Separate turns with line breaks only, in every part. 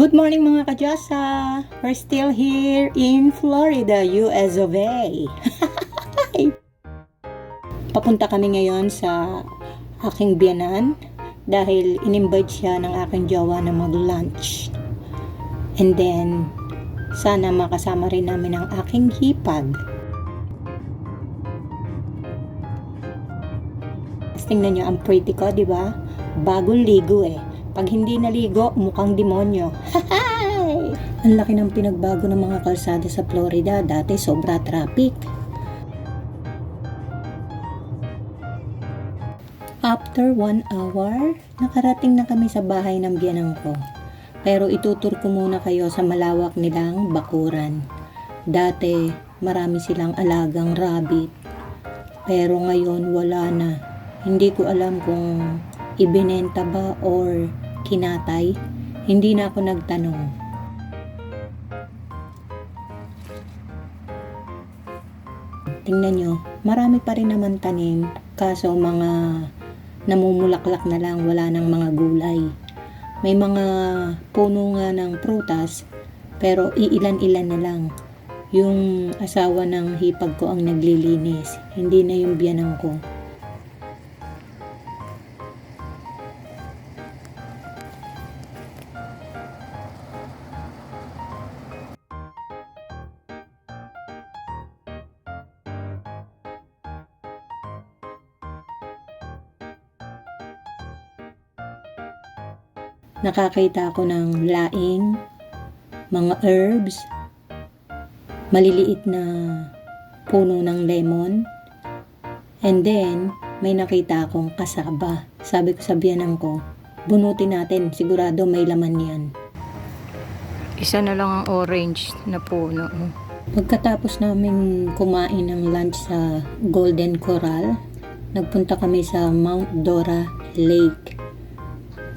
Good morning mga kadyasa! We're still here in Florida, US of A. Papunta kami ngayon sa aking biyanan dahil in-invite siya ng aking jowa na mag-lunch. And then, sana makasama rin namin ang aking hipag. Tingnan nyo, ang pretty ko, di ba? Bagong ligo eh. Pag hindi naligo, mukhang demonyo. Ang laki ng pinagbago ng mga kalsada sa Florida. Dati sobra traffic. After 1 hour, nakarating na kami sa bahay ng biyanang ko. Pero itutur ko muna kayo sa malawak nilang bakuran. Dati, marami silang alagang rabbit. Pero ngayon, wala na. Hindi ko alam kung ibinenta ba or kinatay. Hindi na ako nagtanong. Tingnan nyo, marami pa rin naman tanim, kaso mga namumulaklak na lang, wala nang mga gulay. May mga puno nga ng prutas, pero iilan-ilan na lang. Yung asawa ng hipag ko ang naglilinis, hindi na yung biyanang ko. Nakakita ako ng laing, mga herbs, maliliit na puno ng lemon, and then may nakita akong kasaba. Sabi ko sa biyanan ko, bunutin natin, sigurado may laman yan. Isa na lang ang orange na puno. Pagkatapos namin kumain ng lunch sa Golden Corral, nagpunta kami sa Mount Dora Lake.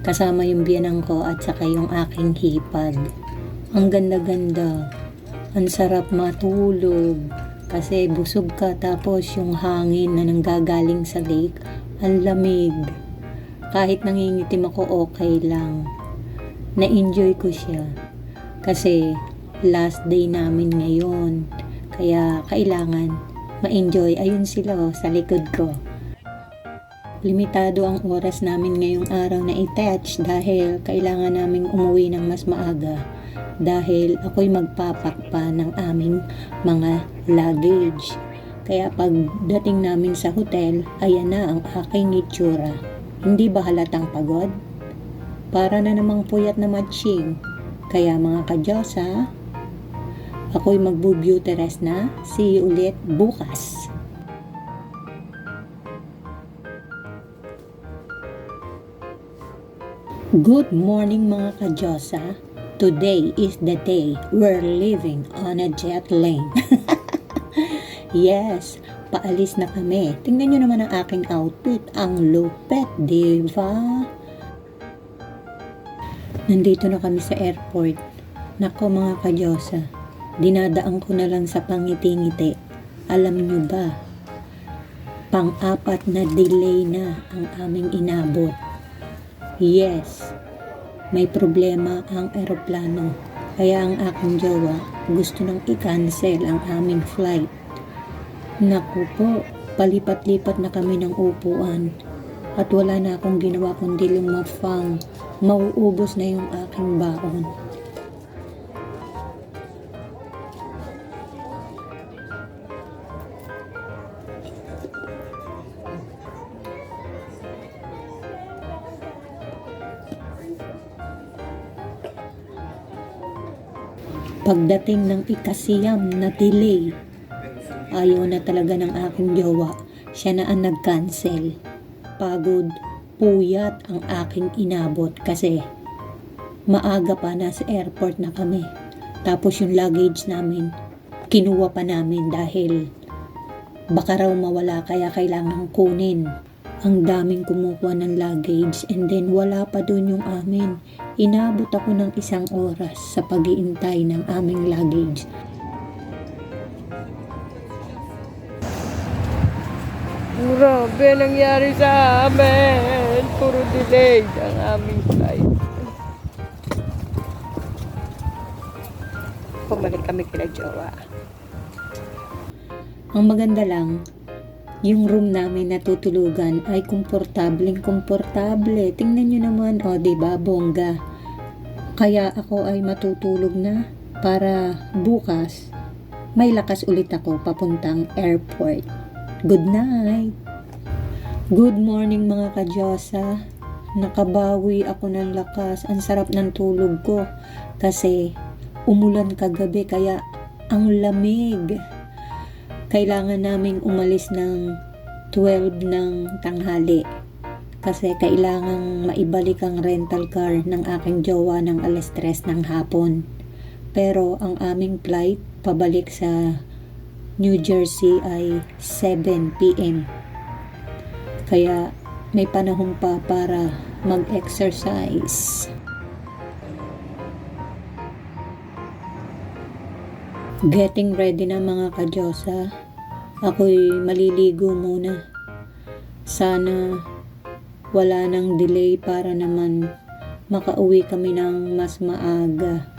Kasama yung biyanang ko at saka yung aking hipag. Ang ganda-ganda. Ang sarap matulog. Kasi busog ka tapos yung hangin na nanggagaling sa lake, ang lamig. Kahit nangingitim ako, okay lang. Na-enjoy ko siya. Kasi last day namin ngayon. Kaya kailangan ma-enjoy. Ayun sila sa likod ko. Limitado ang oras namin ngayong araw na i-touch dahil kailangan naming umuwi ng mas maaga dahil ako'y magpapak pa ng aming mga luggage. Kaya pagdating namin sa hotel, ayan na ang aking itsura. Hindi ba halatang pagod? Para na namang puyat na matching. Kaya mga kadyosa, ako'y magbu-beauty rest na. See you ulit bukas. Good morning mga kadyosa. Today is the day we're living on a jet plane. Yes, paalis na kami. Tingnan nyo naman ang aking outfit. Ang lupet, diba? Nandito na kami sa airport. Nako mga kadyosa, dinadaan ko na lang sa pangiti-ngiti. Alam nyo ba, pang-apat na delay na ang aming inabot. Yes, may problema ang eroplano. Kaya ang aking jowa gusto nang i-cancel ang aming flight. Naku po, palipat-lipat na kami ng upuan. At wala na akong ginawa kundi lumafang. Mauubos na yung aking baon. Pagdating ng ikasiyam na delay, ayaw na talaga ng aking jowa. Siya na ang nag-cancel. Pagod, puyat ang aking inabot kasi maaga pa nasa airport na kami. Tapos yung luggage namin, kinuha pa namin dahil baka raw mawala kaya kailangan kunin. Ang daming kumukuha ng luggage and then wala pa dun yung amin. Inabot ako ng 1 oras sa pag-iintay ng aming luggage.
Grabe nangyari sa amin. Puro delayed ang aming flight. bumalik kami kila jowa.
Ang maganda lang, yung room namin na tutulugan ay komportable. Tingnan nyo naman, o diba, bongga. Kaya ako ay matutulog na para bukas may lakas ulit ako papuntang airport. Good night! Good morning mga kadyosa. Nakabawi ako ng lakas. Ang sarap ng tulog ko kasi umulan kagabi kaya ang lamig. Kailangan naming umalis ng 12 ng tanghali kasi kailangang maibalik ang rental car ng aking jowa ng alas 3 ng hapon. Pero ang aming flight pabalik sa New Jersey ay 7 p.m. Kaya may panahon pa para mag-exercise. Getting ready na mga kadyosa. Ako'y maliligo muna. Sana wala nang delay para naman makauwi kami ng mas maaga.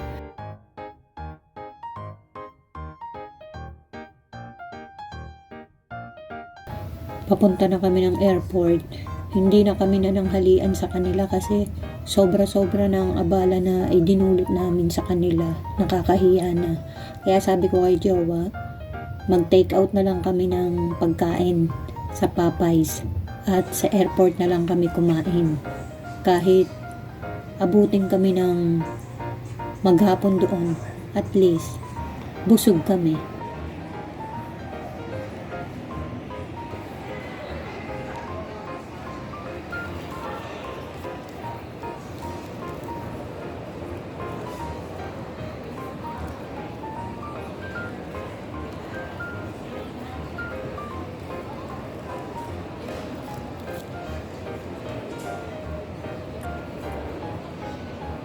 Papunta na kami ng airport. Hindi na kami nananghalian sa kanila kasi sobra-sobra na ang abala na idinulot namin sa kanila. Nakakahiya na. Kaya sabi ko kay jowa, mag-take out na lang kami ng pagkain sa Popeyes at sa airport na lang kami kumain. Kahit abutin kami ng maghapon doon, at least busog kami.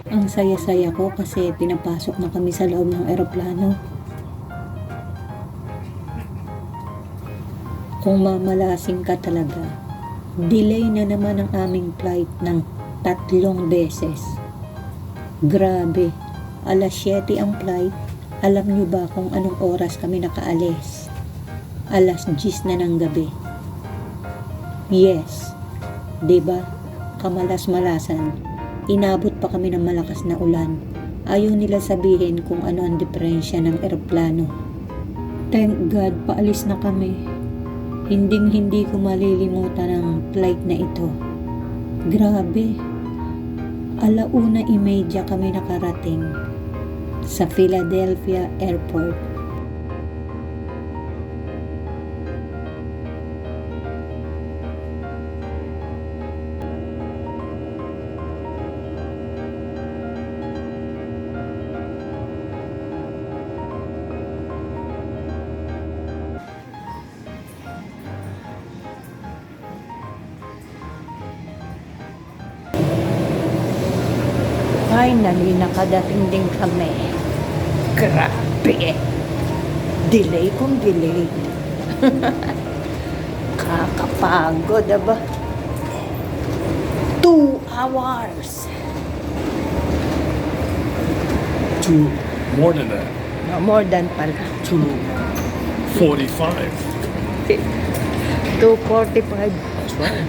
Ang saya-saya ko kasi pinapasok na kami sa loob ng eroplano. Kung mamalasing ka talaga, delay na naman ang aming flight ng 3 beses. Grabe, alas 7 ang flight. Alam nyo ba kung anong oras kami nakaalis? Alas 10 na ng gabi. Yes, diba? Kamalas-malasan. Inabot pa kami ng malakas na ulan. Ayaw nila sabihin kung ano ang diferensya ng eroplano. Thank God, paalis na kami. Hindi ko malilimutan ang flight na ito. Grabe. 1:30 kami nakarating sa Philadelphia Airport. Finally, nakadating din kami. Grabe. Delay kung delay. Kakapagod, diba? 2 hours.
More than that.
No, more than pala.
2:45.
2:45
That's right.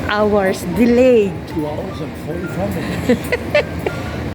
hours delayed.
2 hours and 45 minutes.